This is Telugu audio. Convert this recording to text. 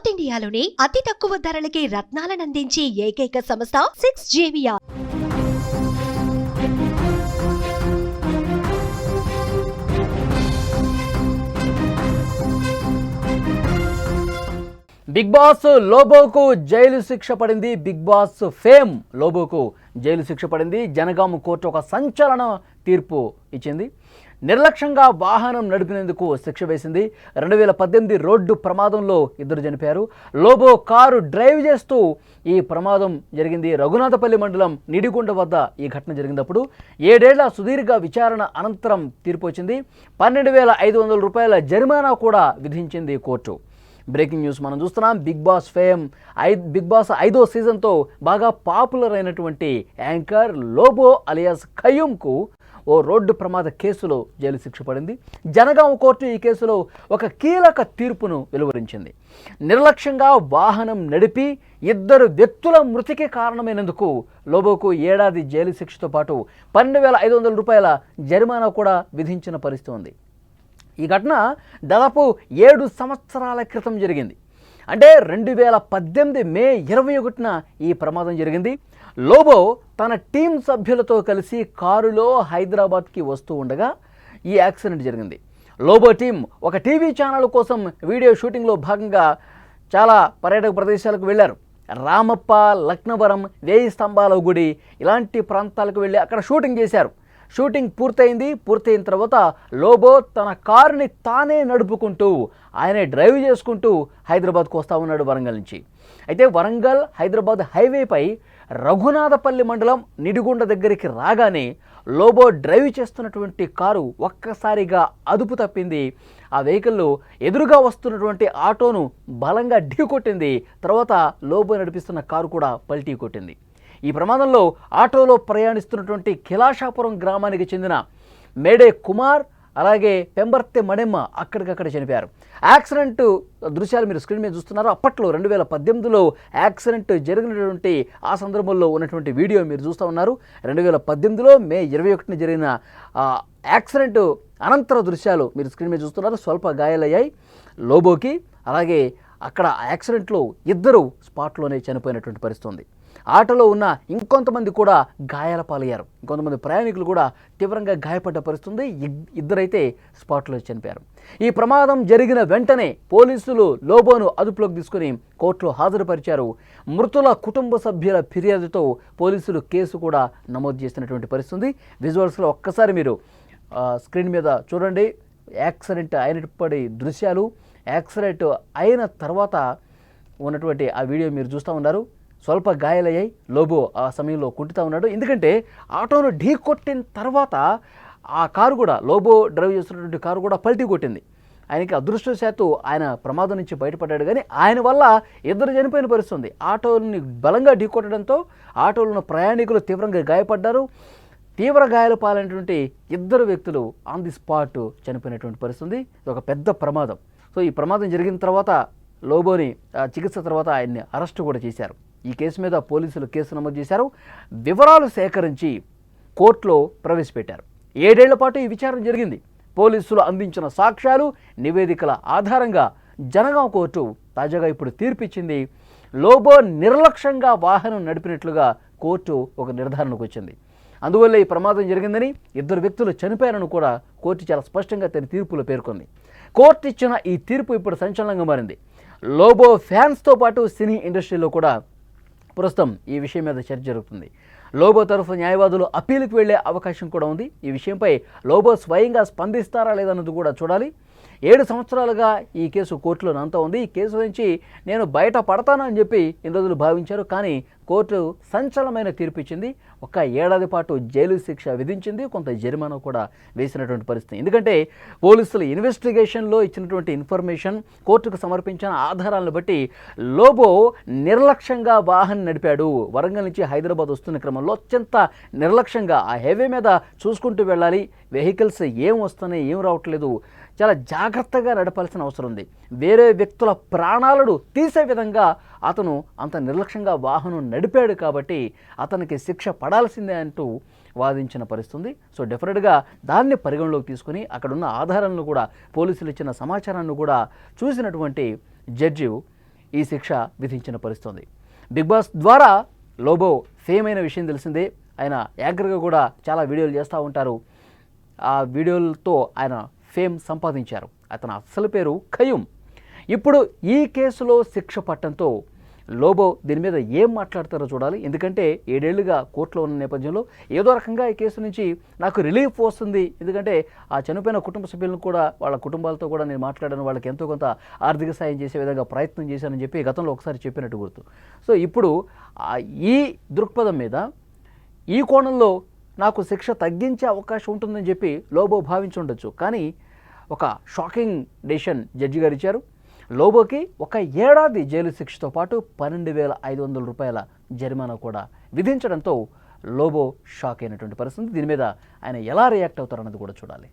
సౌత్ ఇండియాలోని అతి తక్కువ ధరలకి రత్నాలనందించే ఏకైక సంస్థ 6JVR. బిగ్ బాస్ లోబోకు జైలు శిక్ష పడింది. బిగ్ బాస్ ఫేమ్ లోబోకు జైలు శిక్ష పడింది. జనగామ కోర్టు ఒక సంచలన తీర్పు ఇచ్చింది. నిర్లక్ష్యంగా వాహనం నడిపినందుకు శిక్ష వేసింది. 2018 రోడ్డు ప్రమాదంలో ఇద్దరు చనిపోయారు. లోబో కారు డ్రైవ్ చేస్తూ ఈ ప్రమాదం జరిగింది. రఘునాథపల్లి మండలం నిడిగుండ వద్ద ఈ ఘటన జరిగినప్పుడు 7 ఏళ్ల సుదీర్ఘ విచారణ అనంతరం తీర్పు వచ్చింది. 12,500 రూపాయల జరిమానా కూడా విధించింది కోర్టు. బ్రేకింగ్ న్యూస్ మనం చూస్తున్నాం. బిగ్ బాస్ 5వ సీజన్తో బాగా పాపులర్ అయినటువంటి యాంకర్ లోబో అలియాస్ ఖయ్యూమ్కు ఓ రోడ్డు ప్రమాద కేసులో జైలు శిక్ష పడింది. జనగామ కోర్టు ఈ కేసులో ఒక కీలక తీర్పును వెలువరించింది. నిర్లక్ష్యంగా వాహనం నడిపి 2 వ్యక్తుల మృతికి కారణమైనందుకు లోబోకు ఏడాది జైలు శిక్షతో పాటు 12,500 రూపాయల జరిమానా కూడా విధించిన పరిస్థితి ఉంది. ఈ ఘటన దాదాపు 7 సంవత్సరాల క్రితం జరిగింది. అంటే 2018 మే 21న ఈ ప్రమాదం జరిగింది. లోబో తన టీం సభ్యులతో కలిసి కారులో హైదరాబాద్కి వస్తూ ఉండగా ఈ యాక్సిడెంట్ జరిగింది. లోబో టీం ఒక టీవీ ఛానల్ కోసం వీడియో షూటింగ్లో భాగంగా చాలా పర్యాటక ప్రదేశాలకు వెళ్ళారు. రామప్ప, లక్నవరం, 1000 స్తంభాల గుడి ఇలాంటి ప్రాంతాలకు వెళ్ళి అక్కడ షూటింగ్ చేశారు. షూటింగ్ పూర్తయిన తర్వాత లోబో తన కారుని తానే నడుపుకుంటూ ఆయనే డ్రైవ్ చేసుకుంటూ హైదరాబాద్కు వస్తూ ఉన్నాడు వరంగల్ నుంచి. అయితే వరంగల్ హైదరాబాద్ హైవేపై రఘునాథపల్లి మండలం నిడిగుండ దగ్గరికి రాగానే లోబో డ్రైవ్ చేస్తున్నటువంటి కారు ఒక్కసారిగా అదుపు తప్పింది. ఆ వెహికల్లో ఎదురుగా వస్తున్నటువంటి ఆటోను బలంగా ఢీకొట్టింది. తర్వాత లోబో నడిపిస్తున్న కారు కూడా పల్టీ కొట్టింది. ఈ ప్రమాదంలో ఆటోలో ప్రయాణిస్తున్నటువంటి కిలాషాపురం గ్రామానికి చెందిన మేడే కుమార్ అలాగే పెంబర్తె మణెమ్మ అక్కడికక్కడ చనిపోయారు. యాక్సిడెంట్ దృశ్యాలు మీరు స్క్రీన్ మీద చూస్తున్నారు. అప్పట్లో 2018లో యాక్సిడెంట్ జరిగినటువంటి ఆ సందర్భంలో ఉన్నటువంటి వీడియో మీరు చూస్తూ ఉన్నారు. 2018లో మే 21న జరిగిన యాక్సిడెంట్ అనంతర దృశ్యాలు మీరు స్క్రీన్ మీద చూస్తున్నారు. స్వల్ప గాయాలయ్యాయి లోబోకి. అలాగే అక్కడ యాక్సిడెంట్లో 2 స్పాట్లోనే చనిపోయినటువంటి పరిస్థితి ఉంది. ఆటోలో ఉన్న ఇంకొంతమంది కూడా గాయాల పాలయ్యారు. ఇంకొంతమంది ప్రయాణికులు కూడా తీవ్రంగా గాయపడ్డ పరిస్థితి. 2 అయితే స్పాట్లో చనిపోయారు. ఈ ప్రమాదం జరిగిన వెంటనే పోలీసులు లోబోను అదుపులోకి తీసుకుని కోర్టులో హాజరుపరిచారు. మృతుల కుటుంబ సభ్యుల ఫిర్యాదుతో పోలీసులు కేసు కూడా నమోదు చేసినటువంటి పరిస్థితి. విజువల్స్లో ఒక్కసారి మీరు స్క్రీన్ మీద చూడండి. యాక్సిడెంట్ అయినప్పటి దృశ్యాలు, యాక్సిడెంట్ అయిన తర్వాత ఉన్నటువంటి ఆ వీడియో మీరు చూస్తూ ఉన్నారు. స్వల్ప గాయాలయ్యాయి. లోబో ఆ సమయంలో కుంటుతూ ఉన్నాడు. ఎందుకంటే ఆటోను ఢీ కొట్టిన తర్వాత ఆ కారు కూడా, లోబో డ్రైవ్ చేస్తున్నటువంటి కారు కూడా పల్టీ కొట్టింది. ఆయనకి అదృష్టవశాత్తు ఆయన ప్రమాదం నుంచి బయటపడ్డాడు. కానీ ఆయన వల్ల 2 చనిపోయిన పరిస్థితి. ఆటోని బలంగా ఢీ కొట్టడంతో ఆటోలో ఉన్న ప్రయాణికులు తీవ్రంగా గాయపడ్డారు. తీవ్ర గాయాల పాలైనటువంటి 2 వ్యక్తులు ఆన్ ది స్పాట్ చనిపోయినటువంటి పరిస్థితి. ఇది ఒక పెద్ద ప్రమాదం. సో ఈ ప్రమాదం జరిగిన తర్వాత లోబోని చికిత్స తర్వాత ఆయన్ని అరెస్టు కూడా చేశారు. ఈ కేసు మీద పోలీసులు కేసు నమోదు చేశారు. వివరాలు సేకరించి కోర్టులో ప్రవేశపెట్టారు. 7 ఏళ్ల పాటు ఈ విచారణ జరిగింది. పోలీసులు అందించిన సాక్ష్యాలు, నివేదికల ఆధారంగా జనగామ కోర్టు తాజాగా ఇప్పుడు తీర్పిచ్చింది. లోబో నిర్లక్ష్యంగా వాహనం నడిపినట్లుగా కోర్టు ఒక నిర్ధారణకు వచ్చింది. అందువల్ల ఈ ప్రమాదం జరిగిందని, 2 వ్యక్తులు చనిపోయారని కూడా కోర్టు చాలా స్పష్టంగా తన తీర్పులో పేర్కొంది. కోర్టు ఇచ్చిన ఈ తీర్పు ఇప్పుడు సంచలనంగా మారింది. లోబో ఫ్యాన్స్తో పాటు సినీ ఇండస్ట్రీలో కూడా ప్రస్తుతం ఈ విషయం మీద చర్చ జరుగుతుంది. లోబో తరఫు న్యాయవాదులు అప్పీలుకు వెళ్లే అవకాశం కూడా ఉంది. ఈ విషయంపై లోబో స్వయంగా స్పందిస్తారా లేదన్నది కూడా చూడాలి. 7 సంవత్సరాలుగా ఈ కేసు కోర్టులో నంతా ఉంది. ఈ కేసు నుంచి నేను బయట పడతానని చెప్పి ఇన్ని రోజులు భావించారు. కానీ కోర్టు సంచలనమైన తీర్పు ఇచ్చింది. 1 ఏడాది పాటు జైలు శిక్ష విధించింది. కొంత జరిమానా కూడా వేసినటువంటి పరిస్థితి. ఎందుకంటే పోలీసులు ఇన్వెస్టిగేషన్లో ఇచ్చినటువంటి ఇన్ఫర్మేషన్, కోర్టుకు సమర్పించిన ఆధారాలను బట్టి లోబో నిర్లక్ష్యంగా వాహనం నడిపాడు. వరంగల్ నుంచి హైదరాబాద్ వస్తున్న క్రమంలో అత్యంత నిర్లక్ష్యంగా ఆ హైవే మీద చూసుకుంటూ వెళ్ళాలి. వెహికల్స్ ఏం వస్తున్నాయి, ఏం రావట్లేదు, చాలా జాగ్రత్తగా నడపాల్సిన అవసరం ఉంది. వేరే వ్యక్తుల ప్రాణాలను తీసే విధంగా అతను అంత నిర్లక్ష్యంగా వాహనం నడిపాడు కాబట్టి అతనికి శిక్ష పడాల్సిందే అంటూ వాదించిన పరిస్థితి. సో డెఫినెట్గా దాన్ని పరిగణలోకి తీసుకుని అక్కడున్న ఆధారాలను కూడా, పోలీసులు ఇచ్చిన సమాచారాన్ని కూడా చూసినటువంటి జడ్జి ఈ శిక్ష విధించిన పరిస్థితుంది. బిగ్ బాస్ ద్వారా లోబో ఫేమ్ అయిన విషయం తెలిసిందే. ఆయన యాంకర్గా కూడా చాలా వీడియోలు చేస్తూ ఉంటారు. ఆ వీడియోలతో ఆయన ఫేమ్ సంపాదించారు. అతని అసలు పేరు ఖయూమ్. ఇప్పుడు ఈ కేసులో శిక్ష పట్టడంతో లోబో దీని మీద ఏం మాట్లాడతారో చూడాలి. ఎందుకంటే 7 ఏళ్లుగా కోర్టులో ఉన్న నేపథ్యంలో ఏదో రకంగా ఈ కేసు నుంచి నాకు రిలీఫ్ వస్తుంది. ఎందుకంటే ఆ చనిపోయిన కుటుంబ సభ్యులను కూడా వాళ్ళ కుటుంబాలతో కూడా నేను మాట్లాడాను, వాళ్ళకి ఎంతో కొంత ఆర్థిక సాయం చేసే విధంగా ప్రయత్నం చేశానని చెప్పి గతంలో ఒకసారి చెప్పినట్టు గుర్తు. సో ఇప్పుడు ఈ దృక్పథం మీద ఈ కోణంలో నాకు శిక్ష తగ్గించే అవకాశం ఉంటుందని చెప్పి లోబో భావించి ఉండొచ్చు. కానీ ఒక షాకింగ్ డెసిషన్ జడ్జి గారు ఇచ్చారు. లోబోకి 1 ఏడాది జైలు శిక్షతో పాటు 12,500 రూపాయల జరిమానా కూడా విధించడంతో లోబో షాక్ అయినటువంటి పరిస్థితి. దీని మీద ఆయన ఎలా రియాక్ట్ అవుతారన్నది కూడా చూడాలి.